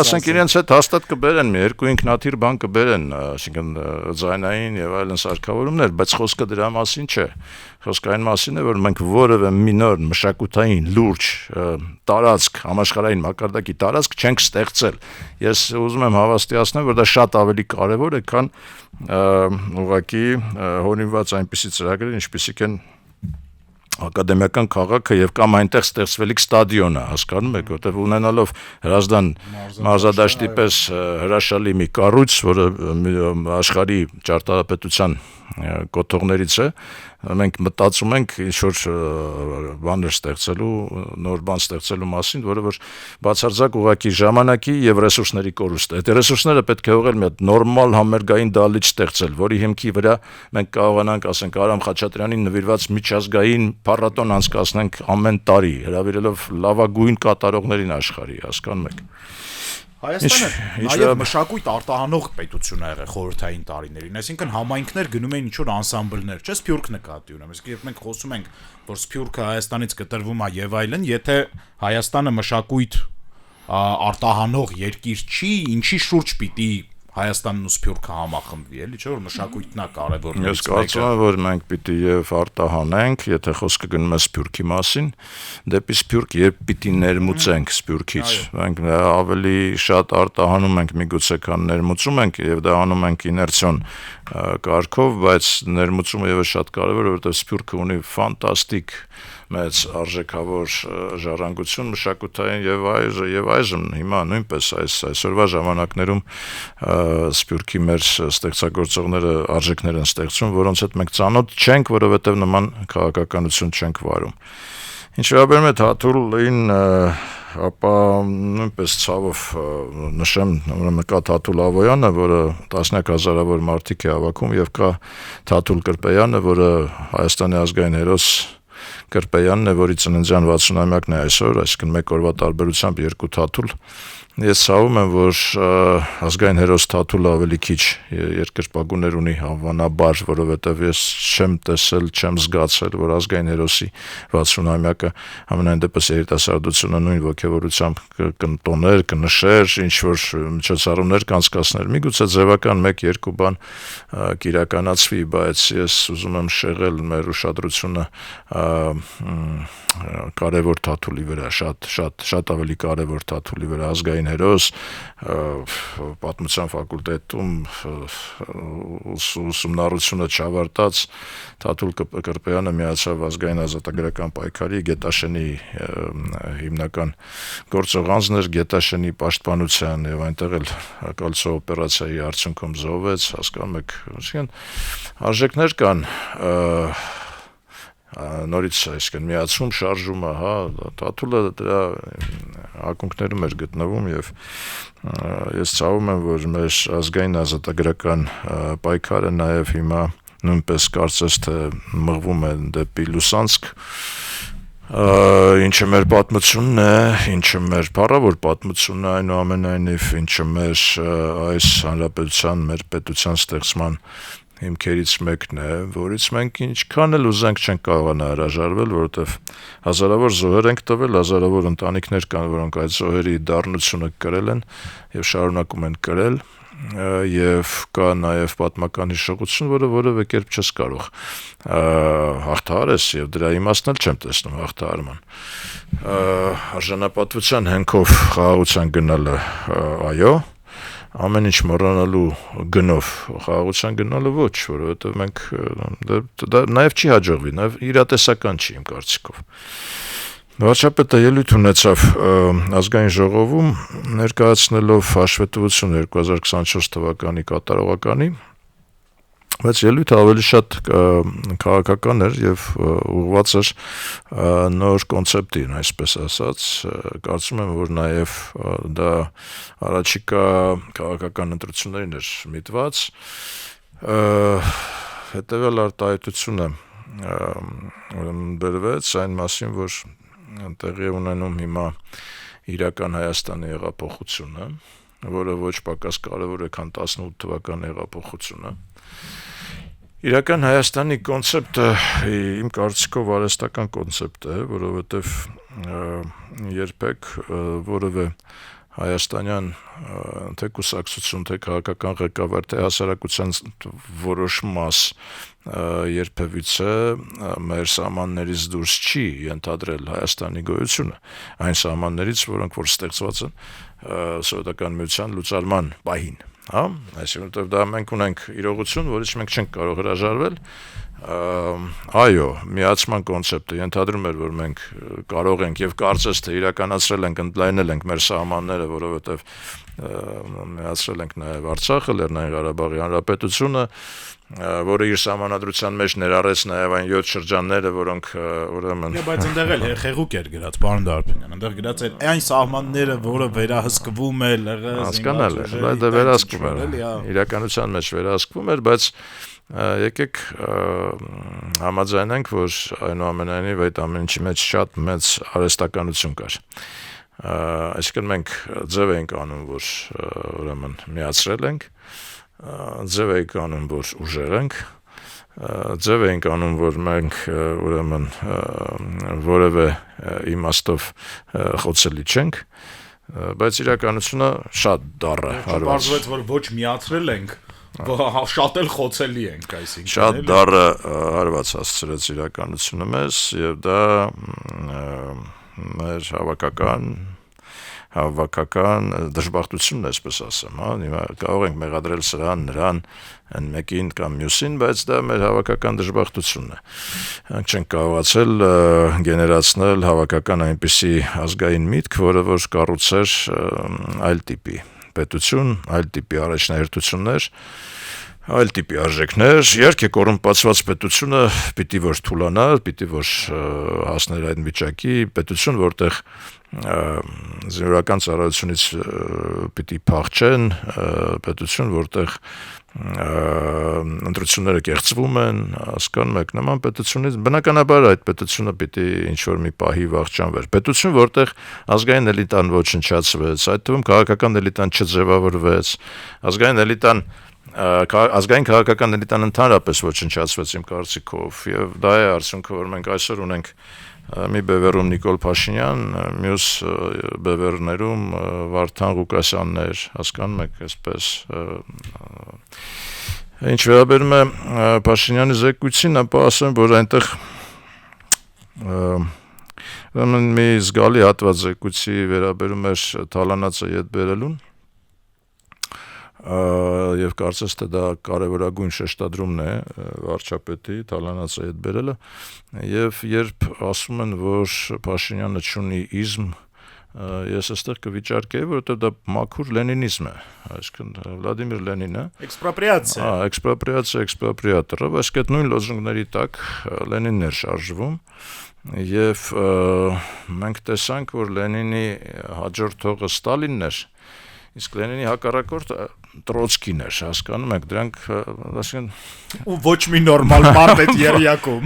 ասենք իրենց հետ հաստատ կբերեն մի երկու ինքնաթիռ բան կբերեն, այսինքն ձայնային եւ այլն սարքավորումներ, բայց խոսքը դրա մասին չէ։ Խոսքը այն մասին է, որ մենք որևէ մի նոր մշակութային լուրջ տարածք, համաշխարհային մակարդակի տարածք չենք ստեղծել։ Ես ուզում եմ հավաստիացնել, որ դա շատ ավելի կարևոր է, քան ուղղակի հորինված այնպիսի ծրագրեր, ինչպիսիք են ակադեմիական քաղաքը եւ կամ այնտեղ ստեղծվելիք ստադիոնը, հասկանում եք, որտեղ ունենալով Հրազդան մարզադաշտի պես հրաշալի մի կառույց, որը աշխարհի ճարտարապետության կոթողներից է, մենք մտածում ենք ինչ-որ բաներ ստեղծելու, նոր բան ստեղծելու մասին, որը որ բացարձակ ուղղակի ժամանակի եւ ռեսուրսների կորուստ է։ Այդ ռեսուրսները պետք է ուղղել մի հատ նորմալ համերգային դալիճ ստեղծել, որի հիմքի վրա մենք կարողանանք, ասենք, Արամ Խաչատրյանին նվիրված միջազգային փառատոն անցկացնենք ամեն տարի, հրավիրելով լավագույն կատարողներին աշխարհի, հասկանում եք։ Հայաստանը նաև մշակույթ արտահանող պետություն ա եղել խորհրդային տարիներին, այսինքն համայնքներ գնում էին ինչ-որ անսամբլներ, չէ՞, Սփյուռք նկատի ունեմ, իսկ երբ մենք խոսում ենք, որ Սփյուռքը Հայաստանից կտրվում է եւ այլն, եթե Հայաստանը մշակույթ արտահանող երկիր չի, ինչի շուրջ պիտի Հայաստանն ու Սփյուռքը համախմբվի, էլի չէ՞ որ մշակույթն է կարևորներից մեկը։ Ես կարծում եմ, որ մենք պիտի եւ արտահանենք, եթե խոսքը գնում է Սփյուռքի մասին, դեպի Սփյուռք երբ պիտի ներմուծենք Սփյուռքից, մենք ավելի շատ արտահանում ենք միգուցե քան ներմուծում ենք եւ դա անում ենք իներցիոն կարգով, բայց ներմուծումը եւս շատ կարևոր է, որովհետեւ Սփյուռքը ունի ֆանտաստիկ մեծ արժեքավոր ժառանգություն մշակութային եւ այժմ հիմա նույնպես այսօրվա ժամանակներում Սփյուռքի մեր ստեղծագործողները արժեքներ են ստեղծում, որոնց հետ մենք ծանոթ չենք, որովհետեւ նման քաղաքականություն չենք վարում։ Ինչ վերաբերում է Թաթուլին, ապա նույնպես ցավով նշեմ նկա Թաթուլ Ավոյանը, որը տասնյակ հազարավոր մարդիկ է հավաքում, եւ կա Թաթուլ Կրպեյանը, որը Հայաստանի ազգային հերոս Կրպեյանն է, որի ծննդյան 60-ամյակն է այսօր, այսինքն մեկ օրվա տարբերությամբ երկու Թաթուլ։ Ես ցավում եմ, որ ազգային հերոս Թաթուլը ավելի քիչ երկրպագուներ ունի հավանաբար, որովհետև ես չեմ տեսել, չեմ զգացել, որ ազգային հերոսի 60-ամյակը ամենայն դեպս երիտասարդությունը նույն ոգևորությամբ կտոներ, կնշեր, ինչ-որ միջոցառումներ կանցկացներ։ Միգուցե ձևական 1-2 բան կիրականացվի, բայց ես ուզում եմ շեղել մեր ուշադրությունը կարևոր Թաթուլի վրա, շատ ավելի կարևոր Թաթուլի վրա, ազգային հերոս, պատմության ֆակուլտետում ուսումնառությունը չավարտած Թաթուլ Կրպեյանը միացավ ազգային ազատագրական պայքարի Գետաշենի հիմնական գործող անձն էր Գետաշենի պաշտպանության եւ այնտեղ էլ Կալցո օպերացիայի արդյունքում զոհվեց, հասկանում եք, արժեքներ կան նորից այսինքն միացում շարժումը, հա, Թաթուլը դրա ակունքներում էր գտնվում եւ ես ցավում եմ, որ մեր ազգային ազատագրական պայքարը նաեւ հիմա նույնպես կարծես թե մղվում է դեպի Լուսանսկ, ինչը մեր պատմությունն է, ինչը մեր փառավոր պատմությունն է, այնուամենայնիվ ինչը մեր այս հանրապետության, մեր պետության ստեղծման հիմքերից մեկն է, որից մենք ինչքան էլ ուզենք չենք կարողանա հրաժարվել, որովհետև հազարավոր զոհեր ենք տվել, հազարավոր ընտանիքներ կան, որոնք այդ զոհերի դառնությունը կրել են եւ շարունակում են կրել, եւ կա նաեւ պատմական հիշողություն, որը որևէ կերպ չես կարող հաղթահարես եւ դրա իմաստն էլ չեմ տեսնում հաղթահարման։ Արժանապատվության հենքով խաղաղության գնալը, այո, ամեն ինչ մոռանալու գնով խաղաղության գնալը ոչ, որովհետև մենք դա նաև չի հաջողվի, նաև իրատեսական չի իմ կարծիքով։ Վարչապետը ելույթ ունեցավ ազգային ժողովում ներկայացնելով հաշվետվություն 2024 թվականի կատարողականի, բայց ելույթը ավելի շատ քաղաքական էր եւ ուղղված էր նոր կոնցեպտին, այսպես ասած, կարծում եմ, որ նաեւ դա առաջիկա քաղաքական ընտրություններին էր միտված, հետեւյալ արտահայտությունը բերվեց այն մասին, որ տեղի ունենում հիմա իրական Հայաստանի հեղափոխությունը, որը ոչ պակաս կարևոր է, քան 18 թվականի հեղափոխությունը։ Իրական Հայաստանի կոնցեպտը իմ կարծիքով արհեստական կոնցեպտ է, որովհետև երբեք որևէ հայաստանյան թե կուսակցություն, թե քաղաքական ղեկավար, թե հասարակության որոշ մաս երբևիցե մեր սահմաններից դուրս չի ենթադրել Հայաստանի գոյությունը, այն սահմաններից, որոնք որ ստեղծված են Սովետական միության լուծարման պահին, հա, այսինքն դա մենք ունենք իրողություն, որից մենք չենք կարող հրաժարվել, այո, միացման կոնցեպտը ենթադրում էր, որ մենք կարող ենք եւ կարծես թե իրականացրել ենք, ընդլայնել ենք մեր սահմանները, որովհետեւ միացրել ենք նաեւ Արցախը, Լեռնային Ղարաբաղի Հանրապետությունը, որը իր սահմանադրության մեջ ներառեց նաեւ այն 7 շրջանները, որոնք ուրեմն բայց այնտեղ էլ խեղուկ էր գրած, պարոն Դարբինյան, այնտեղ գրած էր այն սահմանները, որը վերահսկվում է ԼՂ հասկանալ է, դա վերահսկվում էր, իրականության մեջ վերահսկվում էր, բայց եկեք համաձայնենք, որ այնուամենայնիվ այդ ամեն ինչի մեջ շատ մեծ արհեստականություն կար։ Այսինքն մենք ձև էինք անում, որ ուրեմն միացրել ենք, ձև էինք անում, որ ուժեղ ենք, ձև էինք անում, որ մենք ուրեմն որևէ իմաստով խոցելի չենք, բայց իրականությունը շատ դառ է հարված։ Պարզվեց, որ ոչ միացրել ենք, շատ էլ խոցելի ենք, այսինքն։ Շատ դառը հարված հասցրեց իրականությունը մեզ, եւ դա մեր հավաքական դժբախտությունն է, այսպես ասեմ, հա, հիմա կարող ենք մեղադրել սրան, նրան, այն մեկին կամ մյուսին, բայց դա մեր հավաքական դժբախտությունն է։ Մենք չենք կարողացել գեներացնել հավաքական այնպիսի ազգային միտք, որը որ կառուցեր այլ տիպի պետություն, այլ տիպի առաջնահերթություններ, այլ տիպի արժեքներ, իհարկե կոռումպացված պետությունը պիտի որ թուլանա, պիտի որ հասներ այդ վիճակի, պետություն, որտեղ զինվորական ծառայությունից պիտի փախչեն, պետություն, որտեղ ընտրությունները կեղծվում են, հասկանում եք, նման պետությունից բնականաբար այդ պետությունը պիտի ինչ-որ մի պահի վախճանվեր։ Պետություն, որտեղ ազգային էլիտան ոչնչացվեց, այդ թվում քաղաքական էլիտան չձևավորվեց, ազգային քաղաքական էլիտան ընդհանրապես ոչնչացվեց իմ կարծիքով, եւ դա է արդյունքը, որ մենք այսօր ունենք մի բևեռում Նիկոլ Փաշինյան, մյուս բևեռներում Վարդան Ղուկասյաններ, հասկանում եք, այսպես ինչ վերաբերում է Փաշինյանի զեկույցին, ապա ասեմ, որ այնտեղ մի զգալի հատված զեկույցի վերաբերում էր Թալանացը ետ բերելուն, եւ կարծես թե դա կարևորագույն շեշտադրումն է վարչապետի Թալանացը հետ բերելը, եւ երբ ասում են, որ Փաշինյանը չունի իզմ, ես այստեղ կվիճարկեի, որովհետեւ դա մաքուր լենինիզմ է, այսինքն Վլադիմիր Լենինը էքսպրոպրիացիա, էքսպրոպրիացիա, էքսպրոպրիատորը, այսինքն այդ նույն լոզունգների տակ Լենինն էր շարժվում, եւ մենք տեսանք, որ Լենինի հաջորդողը Ստալինն էր, իսկ Լենինի հակառակորդը Տրոցկին էր, հասկանում եք, դրանք ասեն ու ոչ մի նորմալ մարդ այդ երյակում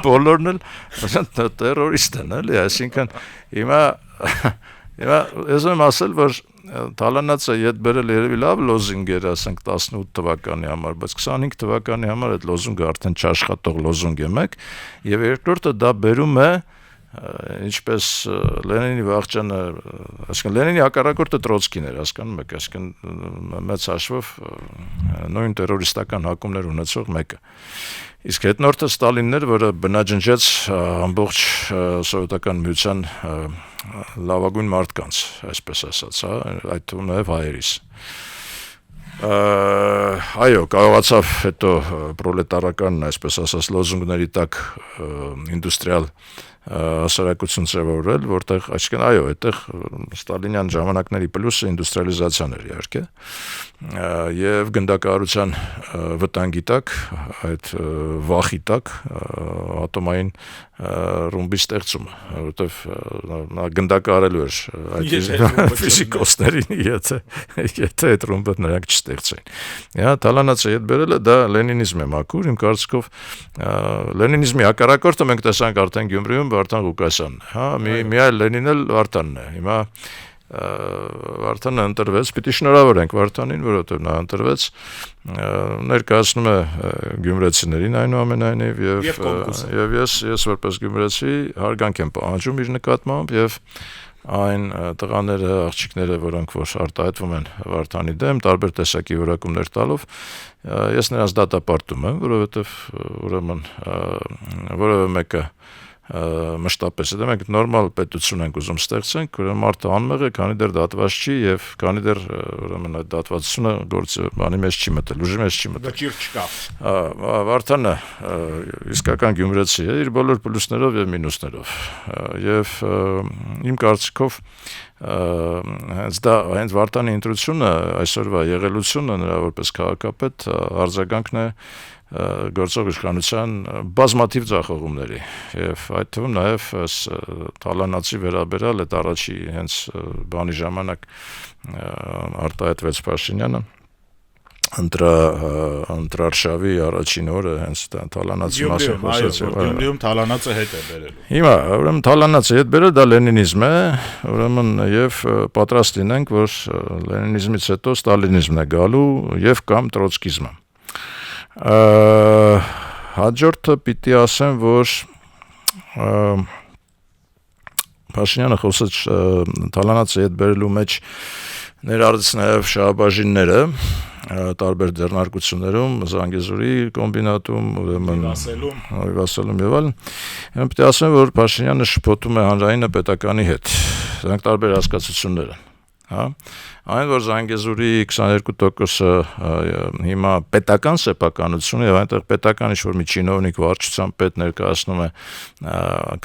բոլորն էլ տերորիստ են, էլի, այսինքն հիմա ես եմ ասել, որ Թալանացը ետ բերել երևի լավ լոզինգ էր, ասենք 18 թվականի համար, բայց 25 թվականի համար այդ լոզունգը արդեն չաշխատող լոզունգ է մեկ, եւ երկրորդը դա բերում է ինչպես Լենինի վախճանը, այսինքն Լենինի հակառակորդը Տրոցկին էր, հասկանում եք, այսինքն մեծ հաշվով նույն տերորիստական հակումներ ունեցող մեկը։ Իսկ հետնորդը Ստալինն էր, որը բնաջնջեց ամբողջ սովետական միության լավագույն մարդկանց, այսպես ասած, հա, այդ թվում նաև հայերիս։ Այո, կարողացավ հետո պրոլետարականն, այսպես ասած, լոզունգների տակ ինդուստրիալ հասարակություն ձևավորել, որտեղ այսինքն այո, այդտեղ ստալինյան ժամանակների պլյուսը ինդուստրիալիզացիան էր իհարկե, եւ գնդակահարության վտանգի տակ, այդ վախի տակ ատոմային ռումբի ստեղծումը, որովհետեւ նա գնդակահարելու էր այդ ֆիզիկոսներին, եթե այդ ռումբը նրանք չստեղծեին։ Հա, Թալանացը հետ բերելը դա լենինիզմ է մաքուր, իմ կարծիքով լենինիզմի հակառակորդը մենք տեսանք արդեն Գյումրիում Վարդան Ղուկասյանն է, հա, մի այլ Լենին էլ Վարդանն է։ Հիմա Վարդանը ընտրվեց, պիտի շնորհավորենք Վարդանին, որովհետև նա ընտրվեց, ներկայացնում է գյումրեցիներին այնուամենայնիվ եւ ես որպես գյումրեցի հարգանք եմ պահանջում իր նկատմամբ եւ այն տղաները, աղջիկները, որոնք որ արտահայտվում են Վարդանի դեմ, տարբեր տեսակի որակումներ տալով, ես նրանց դատապարտում եմ, որովհետև ուրեմն որևէ մեկը մշտապես դա մենք նորմալ պետություն ենք ուզում ստեղծենք, ուրեմն մարդը անմեղ է, քանի դեռ դատված չի եւ քանի դեռ ուրեմն այդ դատվածությունը գործը բանի մեջ չի մտել, ուժի մեջ չի մտել։ Վճիռ չկա։ Վարդանը իսկական գյումրեցի է իր բոլոր պլյուսներով եւ մինուսներով։ Եվ իմ կարծիքով հենց Վարդանի ընտրությունը այսօրվա եղելությունը նրա որպես քաղաքապետ արձագանքն է գործող իշխանության բազմաթիվ ձախողումների եւ այդ թվում նաեւ Թալանացի վերաբերալ այդ առաջի հենց բանի ժամանակ արտահայտվեց Փաշինյանը ընտրարշավի առաջին օրը հենց Թալանացի մասին խոսեց Գյումրիում Թալանացը հետ է բերելու։ Հիմա ուրեմն Թալանացը հետ բերել դա լենինիզմ է, ուրեմն եւ պատրաստ լինենք, որ լենինիզմից հետո ստալինիզմն է գալու եւ կամ տրոցկիզմը։ Հաջորդը պիտի ասեմ, որ Փաշինյանը խոսեց Թալանացի հետ բերելու մեջ ներառեց նաև շահաբաժինները տարբեր ձեռնարկություններում, Զանգեզուրի կոմբինատում, ուրեմն Վասելում եւ այլն։ Պետք է ասեմ, որ Փաշինյանը շփոթում է հանրայինը պետականի հետ։ Դրանք տարբեր հասկացություններ են, հա։ Այն որ Զանգեզուրի 22%-ը հիմա պետական սեփականություն եւ այնտեղ պետական ինչ-որ մի չինովնիկ վարչության պետ ներկայացնում է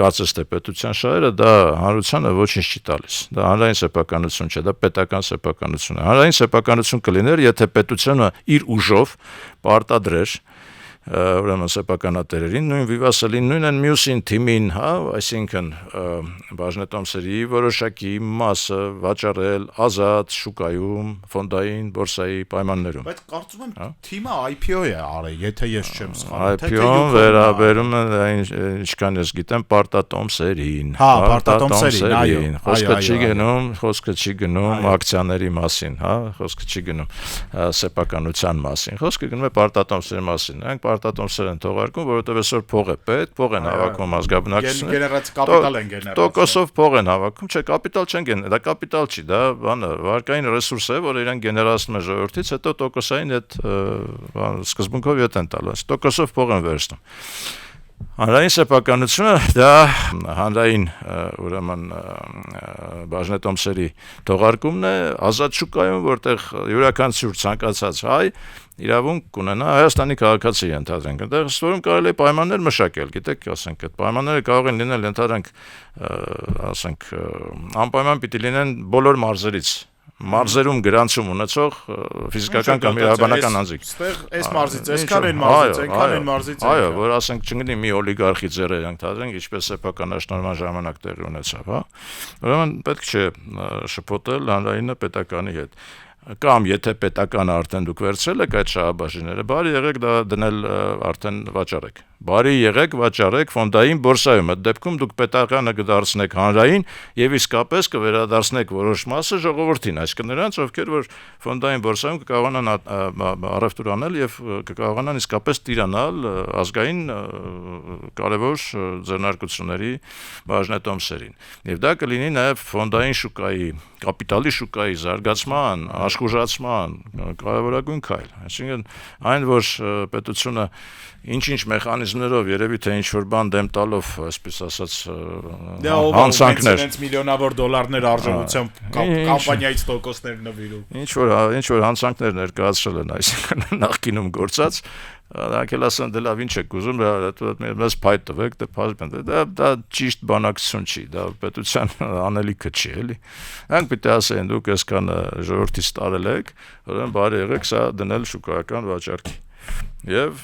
կարծես թե պետության շահերը, դա հանրությանը ոչինչ չի տալիս։ Դա հանրային սեփականություն չէ, դա պետական սեփականություն է։ Հանրային սեփականություն կլիներ, եթե պետությունը իր ուժով պարտադրեր ուրեմն սեփականատերերին, նույն Վիվասելին, նույն են մյուսին թիմին, հա, այսինքն բաժնետոմսերի որոշակի մասը վաճառել ազատ շուկայում, ֆոնդային, բորսայի պայմաններում։ Բայց կարծում եմ թիմը IPO է արել, եթե ես չեմ սխալվում, IPO-ն վերաբերում է ինչքան ես գիտեմ պարտատոմսերին, հա, պարտատոմսերին, խոսքը չի գնում ակցիաների մասին, հա, խոսքը չի գնում սեփականության մասին, խոսքը գնում է պարտատոմսերի մասին, նրանք պարտատոմսեր են թողարկում, որովհետև այսօր փող է պետք, փող են հավաքում ազգաբնակչությունը։ Գեներացիա կապիտալ են գեներացիա։ Տոկոսով փող են հավաքում, չէ, կապիտալ չեն գեներացիա, դա կապիտալ չի, դա բանը, վարկային ռեսուրս է, որ իրեն գեներացնում է ժողովրդից, հետո տոկոսային այդ սկզբունքով յոթ են տալու, տոկոսով փող են վերցնում։ Հանրային սեփականությունը դա հանրային ուրեմն բաժնետոմսերի թողարկումն է ազատ շուկայում, որտեղ յուրաքանչյուր ցանկացած հայ իրավունք կունենա Հայաստանի քաղաքացի ենթադրենք։ Այնտեղ ստորում կարելի է պայմաններ մշակել, գիտեք, ասենք այդ պայմանները կարող են լինել ենթադրենք, ասենք անպայման պիտի լինեն բոլոր մարզերից մարզերում գրանցում ունեցող ֆիզիկական կամ իրավաբանական անձիկ։ Այստեղ այս մարզից, այսքան են մարզից, այնքան են մարզից։ Այո, որ ասենք չգնի մի օլիգարխի ձեռը ենթադրենք, ինչպես սեփականաշնորհման ժամանակ տեղ ունեցավ, հա։ Ուրեմն պետք չէ շփոթել հանրայինը պետականի հետ։ Կամ եթե պետականը արդեն դուք վերցրել եք այդ շահաբաժինները, բարի եղեք դա դնել արդեն վաճառեք։ Բարի եղեք վաճառեք ֆոնդային բորսայում, այդ դեպքում դուք պետականը կդարձնեք հանրային եւ իսկապես կվերադարձնեք որոշ մասը ժողովրդին, այսինքն նրանց, ովքեր որ ֆոնդային բորսայում կկարողանան առևտուր անել եւ կկարողանան իսկապես տիրանալ ազգային կարևոր ձեռնարկությունների բաժնետոմսերին։ Եվ դա կլինի նաեւ ֆոնդային շուկայի, կապիտալի շուկայի զարգացման, աշխուժացման կարևորագույն քայլ։ Այսինքն այն որ պետությունը ինչ-ինչ մեխանիզմներով երևի թե ինչ-որ բան դեմ տալով, այսպես ասած, հանցանքներ, միլիոնավոր դոլարներ արժողությամբ կամպանիայից տոկոսներ նվիրում։ Ինչ-որ հանցանքներ ներկայացրել են, այսինքն նախկինում գործած, Ակել ասեն դե լավ ինչ եք ուզում, մեզ փայտ տվեք, դա ճիշտ բանակցություն չի, դա պետության անելիքը չի, էլի։ Նրանք պիտի ասեն դուք այսքան ժողովրդից տարել եք, ուրեմն բարի եղեք սա դնել շուկայական վաճառքի։ Եվ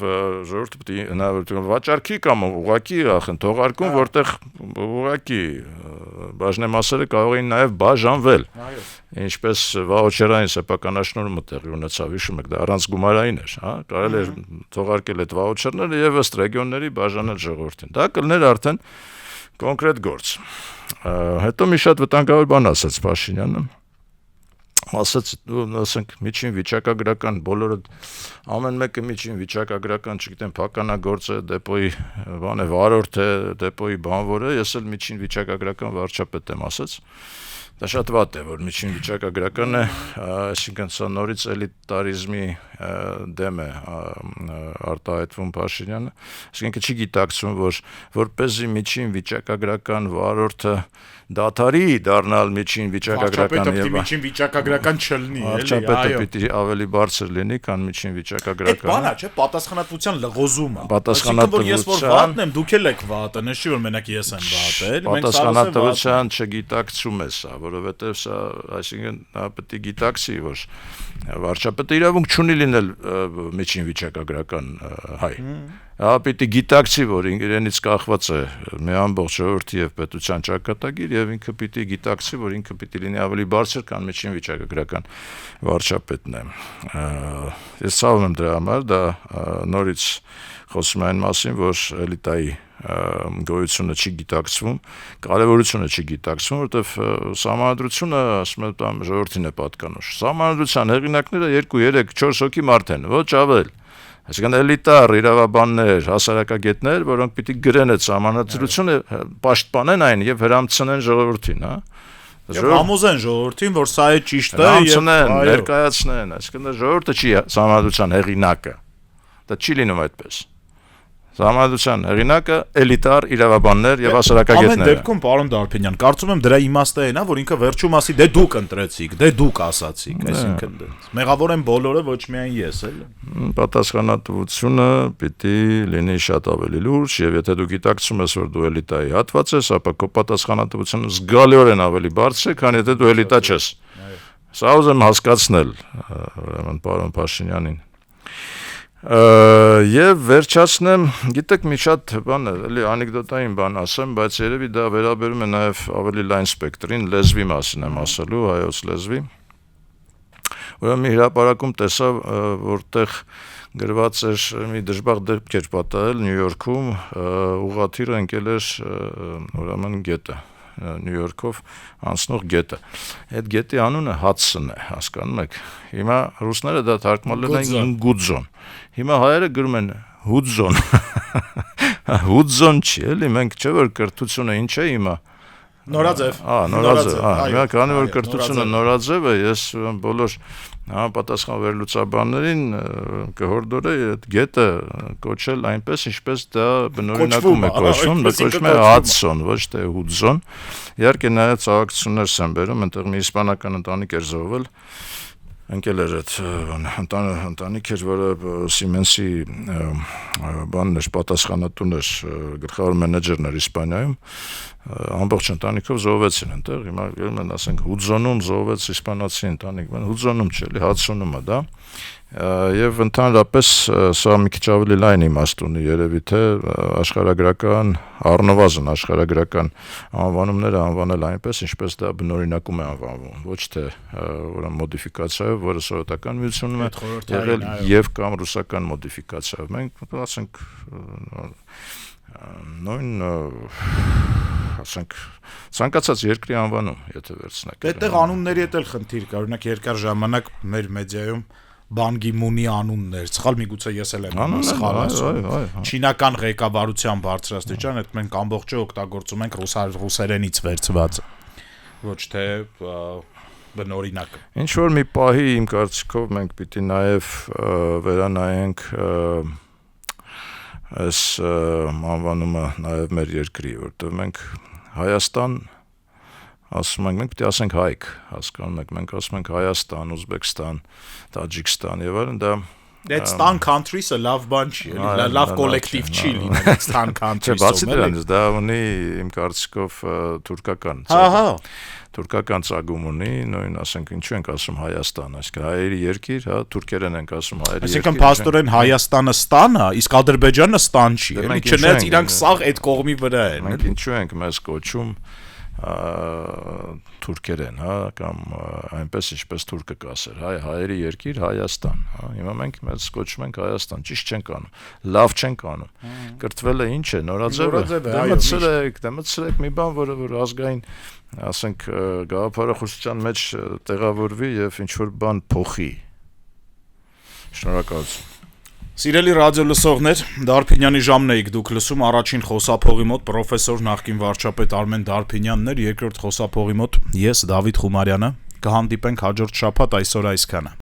ժողովուրդը պիտի հնարավորություն վաճառքի կամ ուղղակի թողարկում, որտեղ ուղղակի բաժնեմասերը կարող էին նաև բաժանվել, ինչպես վաուչերային սեփականաշնորհումը տեղի ունեցավ, հիշում եք, դա առանց գումարային էր, կարելի էր թողարկել այդ վաուչերները եւ ըստ ռեգիոնների բաժանել ժողովրդին։ Դա կլներ արդեն կոնկրետ գործ։ Հետո մի շատ վտանգավոր բան ասաց Փաշինյանը, ասաց, ասենք, միջին վիճակագրական, բոլորը, ամեն մեկը միջին վիճակագրական, չգիտեմ, փականագործ է, դեպոյի բան է, վարորդ է, դեպոյի բանվոր է, ես էլ միջին վիճակագրական վարչապետ եմ ասաց, դա շատ վատ է, որ միջին վիճակագրական է, այսինքն սա նորից էլիտարիզմի դեմ է արտահայտվում Փաշինյանը, այսինքն չի գիտակցում, որ որպեսզի միջին վիճակագրական վարորդը դաթարի դառնալ միջին վիճակագրական եւ միջին վիճակագրական չլինի, էլի, վարչապետը պիտի ավելի բարձր լինի, քան միջին վիճակագրականը։ Այդ բանա, չէ, պատասխանատվության լղոզումը։ Պատասխանատվության, ես որ վատն եմ, դուք էլ եք վատը, նշի որ մենակ ես եմ վատը, էլի, մենք պատասխանատվության չգիտակցում է սա, որովհետեւ սա, այսինքն նա պետք է գիտակցի, որ վարչապետը իրավունք չունի լինել միջին վիճակագրական հայ։ Պիտի գիտակցի, որ իրենից կախված է մի ամբողջ ժողովրդի եւ պետության ճակատագիր եւ ինքը պիտի գիտակցի, որ ինքը պիտի լինի ավելի բարձր, քան միջին վիճակագրական վարչապետն է։ Ես ցավում եմ դրա համար, դա նորից խոսում է այն մասին, որ էլիտայի գոյությունը չի գիտակցվում, կարևորությունը չի գիտակցվում, որովհետեւ սահմանադրությունը, ասում եմ, ժողովրդին է պատկանող։ Սահմանադրության հեղինակները 2-3-4 հոգի մարդ են, ոչ ավել։ Այսինքն էլիտար իրավաբաններ, հասարակագետներ, որոնք պիտի գրեն այդ սահմանադրությունը, պաշտպանեն այն եւ հրամցնեն ժողովրդին, հա։ Եվ համոզեն ժողովրդին, որ սա է ճիշտը եւ ներկայացնեն, այսինքն ժողովուրդը չի սահմանադրության հեղինակը։ Դա չի լինում այդպես։ Սահմանադրության հեղինակը էլիտար իրավաբաններ եւ հասարակագետներ։ Ամեն դեպքում, պարոն Դարփինյան, կարծում եմ դրա իմաստը այն է, որ ինքը վերջում ասի՝ դե դուք ընտրեցիք, դե դուք ասացիք, այսինքն մեղավոր են բոլորը, ոչ միայն ես, էլ։ Պատասխանատվությունը պիտի լինի շատ ավելի լուրջ, եւ եթե դու գիտակցում ես, որ դու էլիտայի հատված ես, ապա քո պատասխանատվությունը զգալիորեն ավելի բարձր է, քան եթե դու էլիտա չես։ Սա ուզում հասկացնել, ուրեմն, պարոն Փաշինյանին։ Եվ վերջացնեմ, գիտեք, մի շատ բան է, էլի անեկդոտային բան ասեմ, բայց երևի դա վերաբերում է նաև ավելի լայն սպեկտրին, լեզվի մասին եմ ասելու, հայոց լեզվի։ Ուրեմն մի հրապարակում տեսա, որտեղ գրված էր մի դժբախտ դեպք էր պատահել Նյու Յորքում, ուղղաթիռը ընկել էր ուրեմն գետը, Նյու Յորքով անցնող գետը։ Այդ գետի անունը Հադսոն է, հասկանում եք։ Հիմա ռուսները դա թարգմանել են Գուդզոն։ Հիմա հայերը գրում են Հուդզոն։ Հուդզոն չի, էլի, մենք չէ որ կրթությունը ինչ է հիմա։ Նորաձև։ Նորաձև, հիմա քանի որ կրթությունը նորաձև է, ես բոլոր համապատասխան վերլուծաբաններին կհորդորեի այդ գետը կոչել այնպես, ինչպես դա բնօրինակում է կոչվում, դա կոչվում է Հադսոն, ոչ թե Հուդզոն։ Իհարկե նայած աղակցություններ jsem բերում, այնտեղ մի իսպանական ընտանիք էր զոհվել, ընկել էր այդ ընտանիք էր, որը Siemens-ի բանն էր, պատասխանատուն էր, գլխավոր մենեջերն էր Իսպանիայում, ամբողջ ընտանիքով զոհվեցին այնտեղ, հիմա գերում են ասենք Հուդզոնում զոհվեց իսպանացի ընտանիք, Հուդզոնում չէ, էլի Հադսոնում է դա, եւ ընդհանրապես սա մի քիչ ավելի լայն իմաստ ունի երևի թե աշխարհագրական, առնվազն աշխարհագրական անվանումները անվանել այնպես, ինչպես դա բնօրինակում է անվանվում, ոչ թե ուրեմն մոդիֆիկացիայով, որը սովետական միությունում է եղել եւ կամ ռուսական մոդիֆիկացիայով։ Մենք ասենք նույն ասենք ցանկացած երկրի անվանում, եթե վերցնեք։ Այդտեղ անունների հետ էլ խնդիր կա, օրինակ երկար ժամանակ մեր մեդիայում Բան Գի-մունի անուններ, սխալ միգուցե ես էլ եմ սխալ ասում։ Չինական ղեկավարության բարձրաստիճան, այդ մենք ամբողջը օգտագործում ենք ռուսերենից վերցված, ոչ թե բնօրինակ։ Ինչ որ մի պահի իմ կարծիքով մենք պիտի նաև վերանայենք այս անվանումը նաև մեր երկրի, որտեղ մենք Հայաստան ասում ենք, մենք պիտի ասենք հայք, հասկանում եք, մենք ասում ենք Հայաստան, Ուզբեկստան, Տաջիկստան եւ այլն, դա Այդ Stan Countries-ը լավ բան չի, լավ կոլեկտիվ չի լինել Stan Countries-ը։ Բացի դրանից դա ունի իմ կարծիքով թուրքական։ Թուրքական ծագում ունի, նույն ասենք ինչու ենք ասում Հայաստան, այսինքն հայերի երկիր, հա, թուրքերեն ենք ասում հայերի երկիր։ Այսինքն փաստորեն Հայաստանը Ստան է, իսկ Ադրբեջանը Ստան չի, էլի չնայած իրանք սաղ այդ կողմի վրա են։ Մենք ինչու ենք մեզ կոչում թուրքերեն, հա, կամ այնպես ինչպես թուրքը կասեր, հայերի երկիր Հայաստան, հա, հիմա մենք մեզ կոչում ենք Հայաստան, ճիշտ չենք անում, լավ չենք անում, կրթվելը ինչ է, նորաձև է, մտցրեք մի բան, որ ազգային, ասենք, գաղափարախոսության մեջ տեղավորվի եւ ինչ-որ բան փոխի, շնորհակալություն։ Սիրելի ռադիո լսողներ, Դարփինյանի ժամն էիք դուք լսում, առաջին խոսափողի մոտ պրոֆեսոր նախկին վարչապետ Արմեն Դարփինյանն էր, երկրորդ խոսափողի մոտ ես Դավիթ Խումարյանը, կհանդիպենք հաջորդ շաբաթ այսօր այսքանը։